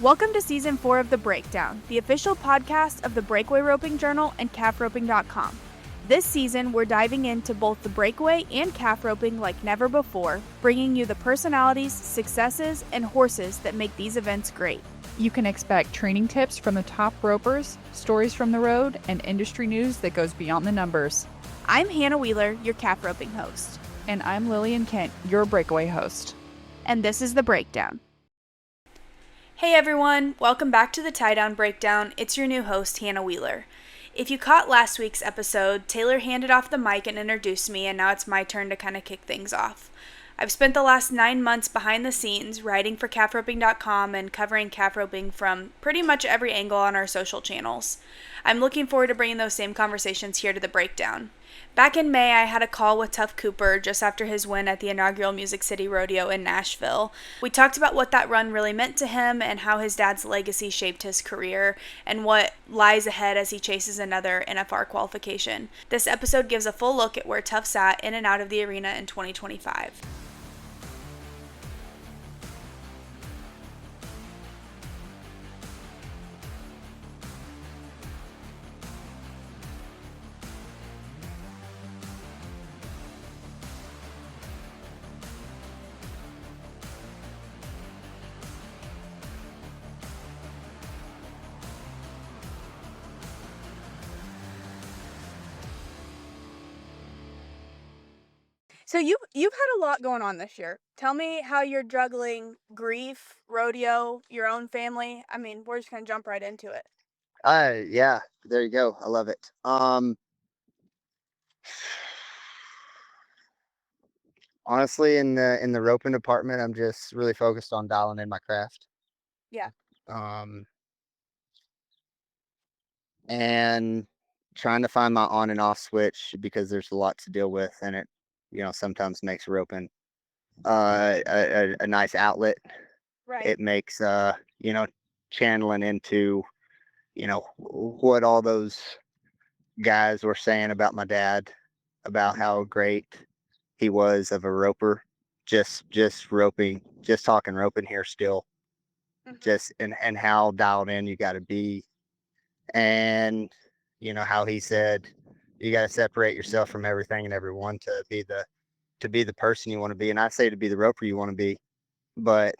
Welcome to Season 4 of The Breakdown, the official podcast of the Breakaway Roping Journal and calfroping.com. This season, we're diving into both the breakaway and calf roping like never before, bringing you the personalities, successes, and horses that make these events great. You can expect training tips from the top ropers, stories from the road, and industry news that goes beyond the numbers. I'm Hannah Wheeler, your calf roping host. And I'm Lillian Kent, your breakaway host. And this is The Breakdown. Hey everyone, welcome back to the Tie Down Breakdown. It's your new host, Hannah Wheeler. If you caught last week's episode, Taylor handed off the mic and introduced me, and now it's my turn to kind of kick things off. I've spent the last 9 months behind the scenes writing for calfroping.com and covering calf roping from pretty much every angle on our social channels. I'm looking forward to bringing those same conversations here to the Breakdown. Back in May, I had a call with Tuf Cooper just after his win at the inaugural City Rodeo in Nashville. We talked about what that run really meant to him and how his dad's legacy shaped his career and what lies ahead as he chases another NFR qualification. This episode gives a full look at where Tuf sat in and out of the arena in 2025. So you've had a lot going on this year. Tell me how you're juggling grief, rodeo, your own family. I mean, we're just gonna jump right into it. Yeah, there you go. I love it. Honestly, in the roping department, I'm just really focused on dialing in my craft. Yeah. Um, and trying to find my on and off switch because there's a lot to deal with, and it, sometimes makes roping a nice outlet. Right. It makes channeling into what all those guys were saying about my dad, about how great he was of a roper, just roping, just talking roping here still, just and how dialed in you got to be, and how he said you got to separate yourself from everything and everyone to be the person you want to be, and I say to be the roper you want to be, but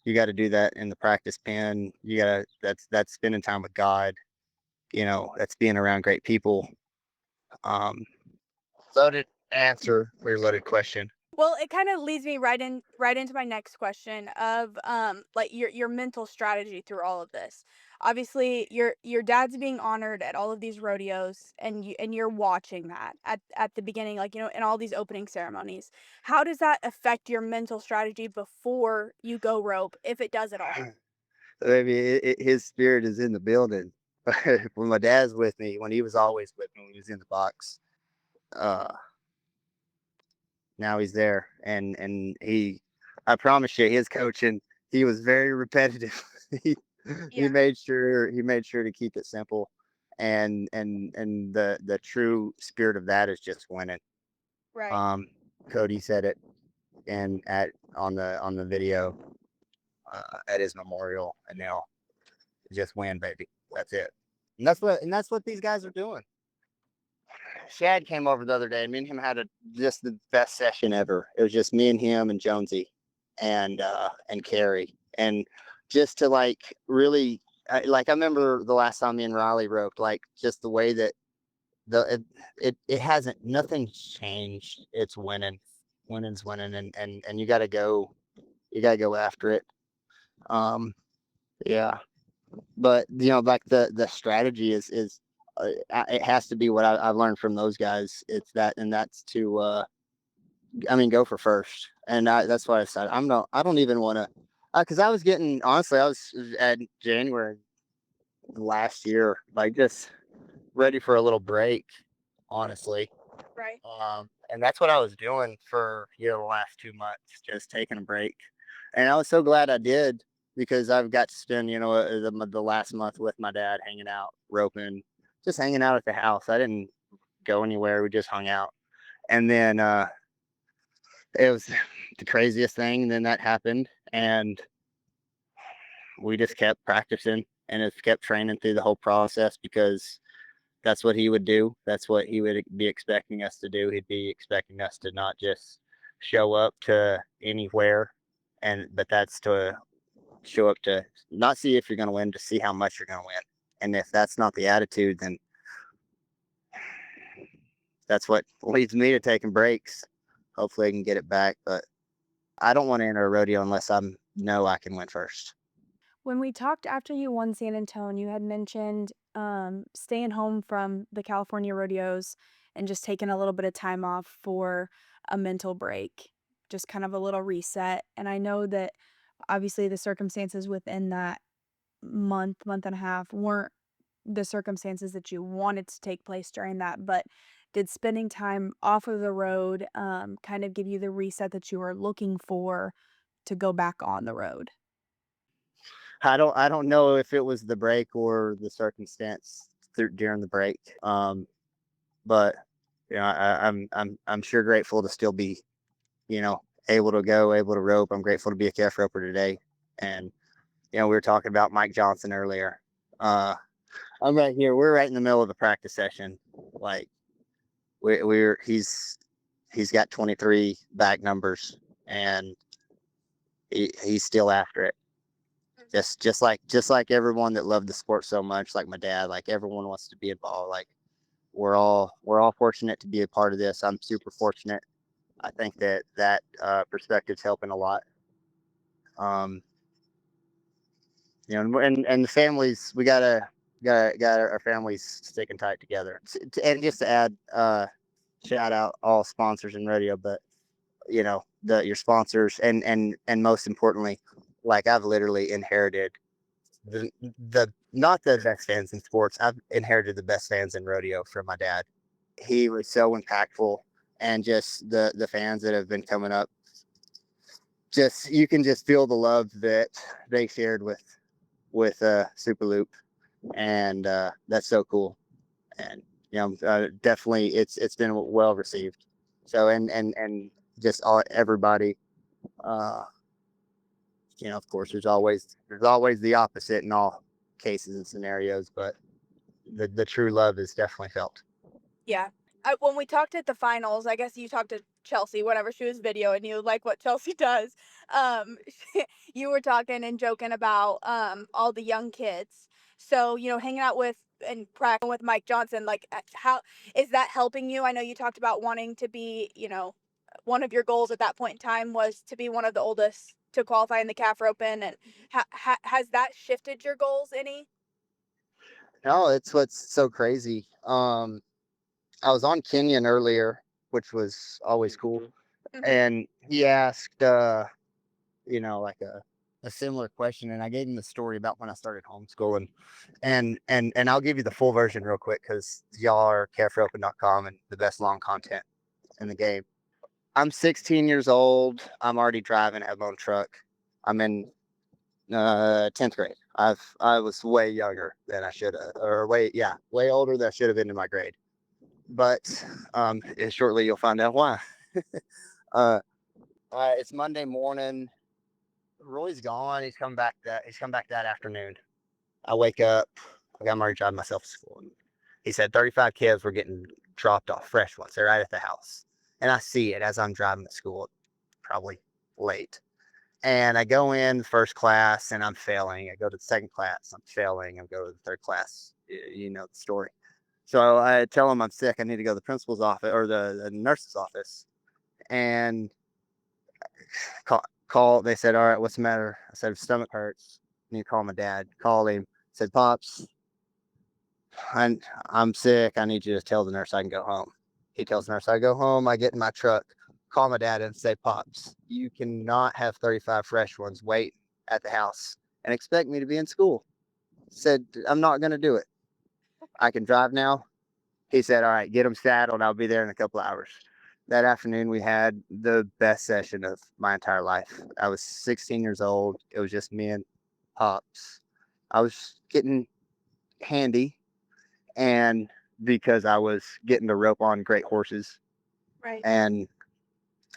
you got to do that in the practice pen. You got to that's spending time with God, that's being around great people. um Loaded answer for your loaded question. Well, it kind of leads me right into my next question of like your mental strategy through all of this. Obviously, your dad's being honored at all of these rodeos, and you're watching that at the beginning, like in all these opening ceremonies. How does that affect your mental strategy before you go rope, if it does at all? Maybe his spirit is in the building. When my dad's with me, when he was always with me when he was in the box, uh, now he's there, and I promise you, his coaching, he was very repetitive. he he Yeah. made sure to keep it simple, and the true spirit of that is just winning. Right. Um, Cody said it, and on the video at his memorial, and now just win, baby. That's it. And that's what these guys are doing. Shad came over the other day. Me and him had just the best session ever. It was just me and him and Jonesy and Carrie. And just to like really like I remember the last time me and Riley roped, like just the way that it hasn't nothing's changed. It's winning. Winning's winning, and you gotta go after it. Um yeah. But like the strategy is it has to be what I've learned from those guys. It's that, and that's to go for first, and that's why I said I don't even want to, because I was getting, honestly, I was at January last year, like just ready for a little break, honestly. Right. And that's what I was doing for the last 2 months, just taking a break, and I was so glad I did, because I've got to spend the last month with my dad, hanging out, roping, just hanging out at the house. I didn't go anywhere. We just hung out, and then it was the craziest thing. And then that happened, and we just kept practicing and just kept training through the whole process because that's what he would do. That's what he would be expecting us to do. He'd be expecting us to not just show up to anywhere, but that's to show up to not see if you're going to win, to see how much you're going to win. And if that's not the attitude, then that's what leads me to taking breaks. Hopefully I can get it back, but I don't want to enter a rodeo unless I know I can win first. When we talked after you won San Antonio, you had mentioned staying home from the California rodeos and just taking a little bit of time off for a mental break, just kind of a little reset. And I know that obviously the circumstances within that month and a half weren't the circumstances that you wanted to take place during that, but did spending time off of the road kind of give you the reset that you were looking for to go back on the road? I don't know if it was the break or the circumstance during the break. But I'm sure grateful to still be, able to go, able to rope. I'm grateful to be a calf roper today. And we were talking about Mike Johnson earlier. I'm right here. We're right in the middle of the practice session. Like he's got 23 back numbers, and he's still after it. Just like everyone that loved the sport so much, like my dad, like everyone wants to be involved. Like we're all fortunate to be a part of this. I'm super fortunate. I think that perspective's helping a lot. Um, and the families, we got our families sticking tight together. And just to add, shout out all sponsors in rodeo, but your sponsors, and most importantly, like I've literally inherited the not the best fans in sports. I've inherited the best fans in rodeo from my dad. He was so impactful, and just the fans that have been coming up, just you can just feel the love that they shared with Super Loop, and that's so cool. And definitely it's been well received. So and just everybody. Uh, of course, there's always the opposite in all cases and scenarios, but the true love is definitely felt. Yeah. When we talked at the finals, I guess you talked to Chelsea whenever she was video and you like what Chelsea does. Um, you were talking and joking about all the young kids. So, hanging out with and practicing with Mike Johnson, like how is that helping you? I know you talked about wanting to be, one of your goals at that point in time was to be one of the oldest to qualify in the calf open. And has that shifted your goals any? No, it's what's so crazy. I was on Kenyon earlier, which was always cool, Mhm. and he asked, like a similar question, and I gave him the story about when I started homeschooling, and I'll give you the full version real quick because y'all are calfropen.com and the best long content in the game. I'm 16 years old. I'm already driving. I have my own truck. I'm in 10th grade. I was way younger than I should have, or way older than I should have been in my grade. But shortly you'll find out why. uh, it's Monday morning. Roy's gone. He's come back that afternoon. I wake up. I'm already driving myself to school. He said 35 kids were getting dropped off, fresh ones. They're right at the house, and I see it as I'm driving to school, probably late. And I go in the first class and I'm failing. I go to the second class, I'm failing. I go to the third class. You know the story. So I tell him I'm sick. I need to go to the principal's office or the nurse's office. And call. They said, "All right, what's the matter?" I said, "Stomach hurts. I need to call my dad." Called him. Said, "Pops, I'm sick. I need you to tell the nurse I can go home." He tells the nurse I go home. I get in my truck, call my dad, and say, "Pops, you cannot have 35 fresh ones wait at the house and expect me to be in school." Said, "I'm not going to do it. I can drive now." He said, "All right, get them saddled. I'll be there in a couple hours." That afternoon, we had the best session of my entire life. I was 16 years old. It was just me and Pops. I was getting handy, and because I was getting to rope on great horses Right. and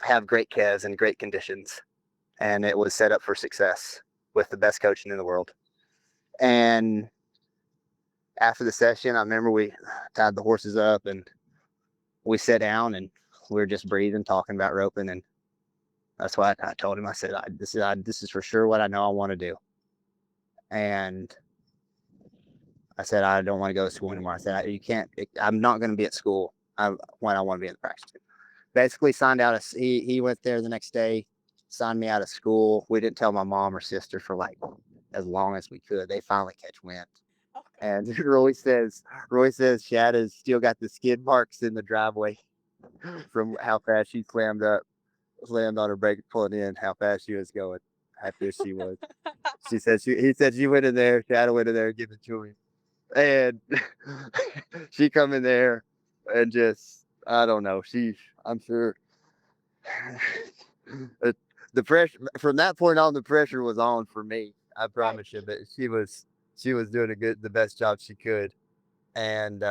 have great calves and great conditions, and it was set up for success. with the best coaching in the world. And after the session, I remember we tied the horses up and we sat down and we were just breathing, talking about roping. And that's why I told him, I said, this is for sure what I know I want to do. And I said, I don't want to go to school anymore. I said, I'm not going to be at school when I want to be in the practice. Basically signed out. He went there the next day, signed me out of school. We didn't tell my mom or sister for like as long as we could. They finally catch wind. Okay. And Roy says Shad has still got the skid marks in the driveway from how fast she slammed on her brake pulling in, how fast she was going, how fast she was. He said she went in there, Shad went in there and gave it to him. And she come in there and just, I don't know, I'm sure the pressure from that point on, the pressure was on for me. I promise you, but she was doing the best job she could. And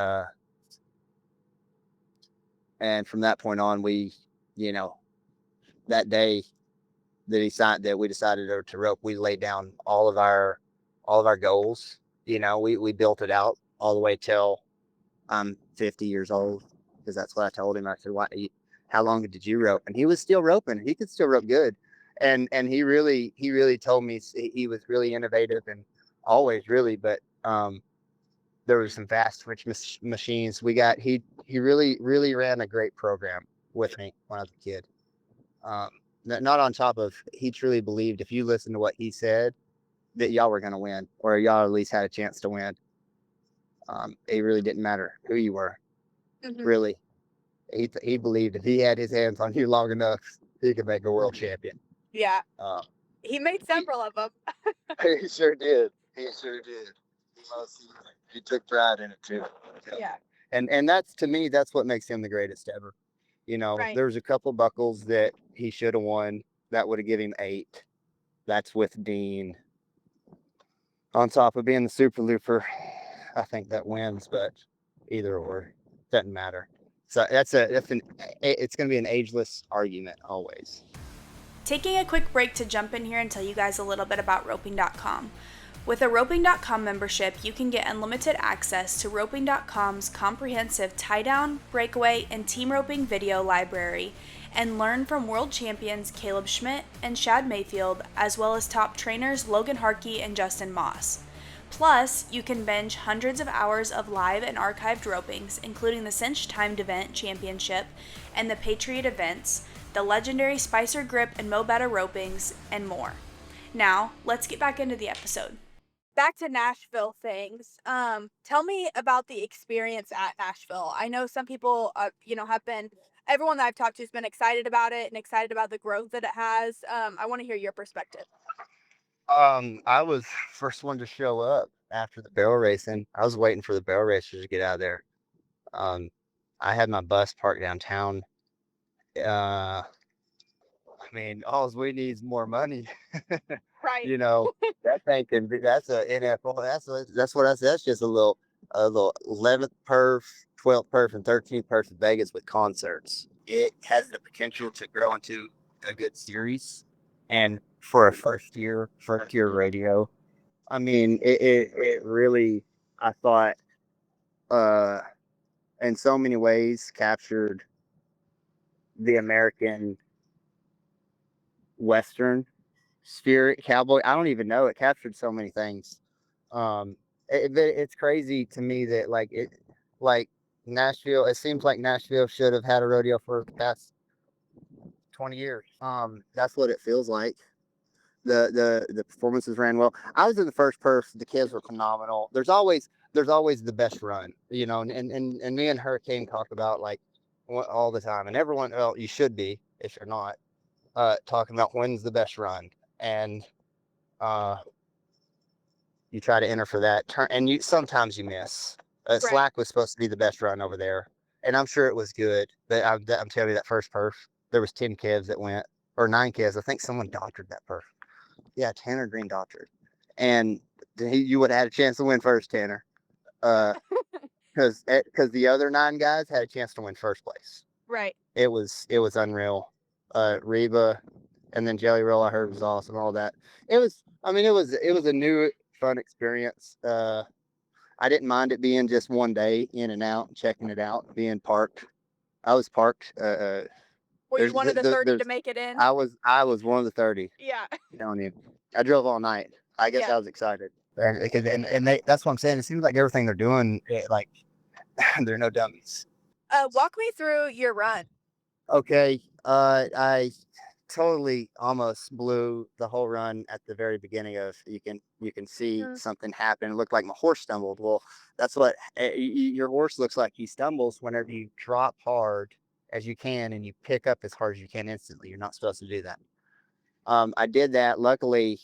from that point on, we, that day that we decided to rope, we laid down all of our goals. We built it out all the way till I'm 50 years old, because that's what I told him. I said, how long did you rope? And he was still roping. He could still rope good. And he really told me he was really innovative and always really, but there was some fast switch machines. He really ran a great program with me when I was a kid. Not on top of, he truly believed if you listen to what he said, that y'all were going to win, or y'all at least had a chance to win. It really didn't matter who you were. Mm-hmm. Really. He believed if he had his hands on you long enough, he could make a world champion. Yeah. He made several of them. He sure did. He took pride in it too. Yeah. And that's, to me, that's what makes him the greatest ever. Right. There's a couple buckles that he should have won that would have given him 8. That's with Dean. On top of being the super looper, I think that wins, but either or, doesn't matter. So it's going to be an ageless argument always. Taking a quick break to jump in here and tell you guys a little bit about roping.com. With a roping.com membership, you can get unlimited access to roping.com's comprehensive tie-down, breakaway, and team roping video library, and learn from world champions Caleb Schmidt and Shad Mayfield, as well as top trainers Logan Harkey and Justin Moss. Plus, you can binge hundreds of hours of live and archived ropings, including the Cinch Timed Event Championship and the Patriot events, the legendary Spicer Grip and Mo Better ropings, and more. Now, let's get back into the episode. Back to Nashville things. Tell me about the experience at Nashville. I know some people, everyone that I've talked to has been excited about it and excited about the growth that it has. I want to hear your perspective. I was first one to show up after the barrel racing. I was waiting for the barrel racers to get out of there. I had my bus parked downtown. I mean, all we need is more money. Right. That thing can be, that's a NFL. That's what I said. That's just a little 11th perf, 12th perf, and 13th perf in Vegas with concerts. It has the potential to grow into a good series. And for a first year radio, I mean, it really, I thought, in so many ways captured the American Western spirit, cowboy. I don't even know. It captured so many things. It's crazy to me that like Nashville. It seems like Nashville should have had a rodeo for the past 20 years. That's what it feels like. The performances ran well. I was in the first perf. The kids were phenomenal. There's always the best run, and me and Hurricane talk about like all the time, and everyone, well, you should be if you're not, talking about when's the best run, and you try to enter for that turn, and sometimes you miss. Right. Slack was supposed to be the best run over there, and I'm sure it was good, but I'm telling you, that first perf, there was 10 calves that went, or 9 calves. I think someone doctored that perf. Yeah, Tanner Green doctored, and you would have had a chance to win first, Tanner, because the other 9 guys had a chance to win first place. Right. It was unreal. Reba, and then Jelly Roll, I heard, was awesome. All that. It was I mean, it was a new fun experience. I didn't mind it being just one day in and out, checking it out, being parked. I was parked. Were you one of the 30 to There's make it in? I was one of the 30. Yeah. I'm telling you, I drove all night. I guess Yeah. I was excited. And they that's what I'm saying. It seems like everything they're doing, like they're no dummies. Walk me through your run. Okay, I totally almost blew the whole run at the very beginning of. You can see something happen. It looked like my horse stumbled. Well, that's what your horse looks like. He stumbles whenever you drop hard as you can and you pick up as hard as you can instantly. You're not supposed to do that. I did that. Luckily,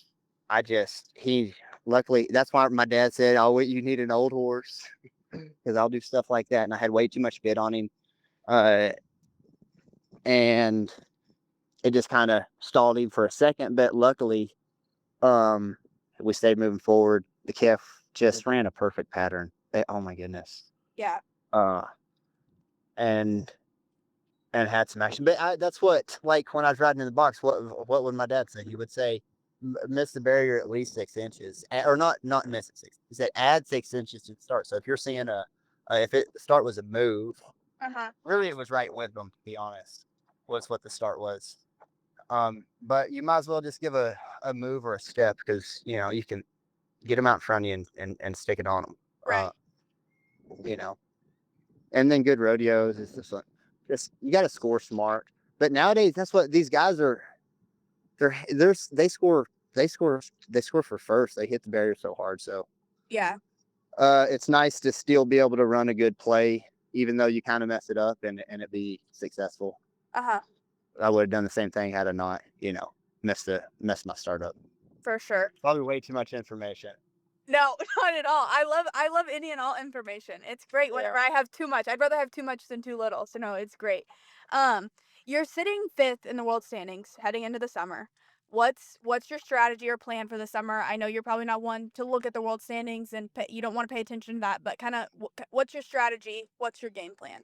I just he luckily that's why my dad said, "Oh, you need an old horse because I'll do stuff like that." And I had way too much bit on him, uh, and it just kind of stalled him for a second. But luckily, um, we stayed moving forward. The calf just ran a perfect pattern. Oh my goodness. Yeah. Uh, and had some action. But that's what, like when I was riding in the box, what would my dad say? He would say, miss the barrier at least 6 inches, or not miss it 6. He said add 6 inches to the start. So if you're seeing if it the start was a move, really it was right with them. To be honest, was what the start was. But you might as well just give a move or a step because you can get them out in front of you and stick it on them. Right. You know, and then good rodeos is just you got to score smart. But nowadays, that's what these guys are. They score they score for first. They hit the barrier so hard. So Yeah. it's nice to still be able to run a good play, even though you kind of mess it up and it be successful. Uh-huh. I would have done the same thing had I not, messed my startup. For sure. Probably way too much information. No, not at all. I love any and all information. It's great whenever I have too much. I'd rather have too much than too little. So no, it's great. Um, you're sitting fifth in the world standings heading into the summer. What's your strategy or plan for the summer? I know you're probably not one to look at the world standings and you don't want to pay attention to that, but kind of what's your strategy? What's your game plan?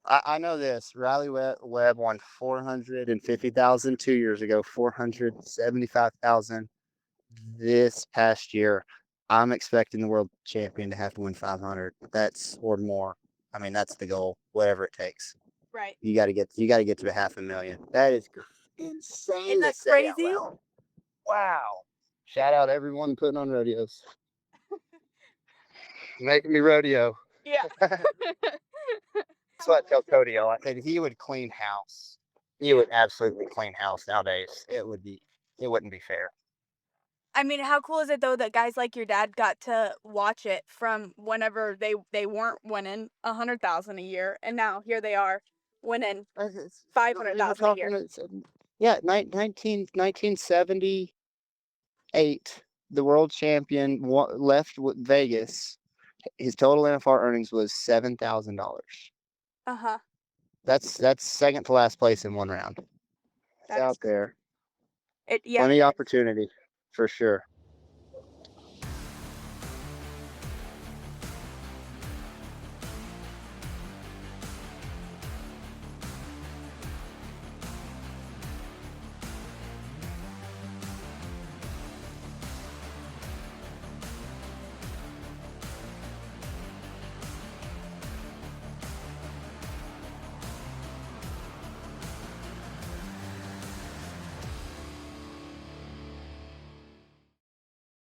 I know this. Riley Webb won 450,000 2 years ago, 475,000 this past year. I'm expecting the world champion to have to win 500. That's or more. I mean, that's the goal, whatever it takes. Right. You got to get to 500,000. That is insane. Isn't To that say out crazy? loud. Wow. Shout out everyone putting on rodeos. Making me rodeo. Yeah. That's what I tell Cody. I said he would clean house. He would absolutely clean house nowadays. It wouldn't be fair. I mean, how cool is it though that guys like your dad got to watch it from whenever they weren't winning 100,000 a year, and now here they are winning 500,000 a year. Yeah, 1978, the world champion left with Vegas. His total NFR earnings was $7,000. Uh huh. That's second to last place in one round. It's That's out there. it. Yeah. Plenty of opportunity for sure.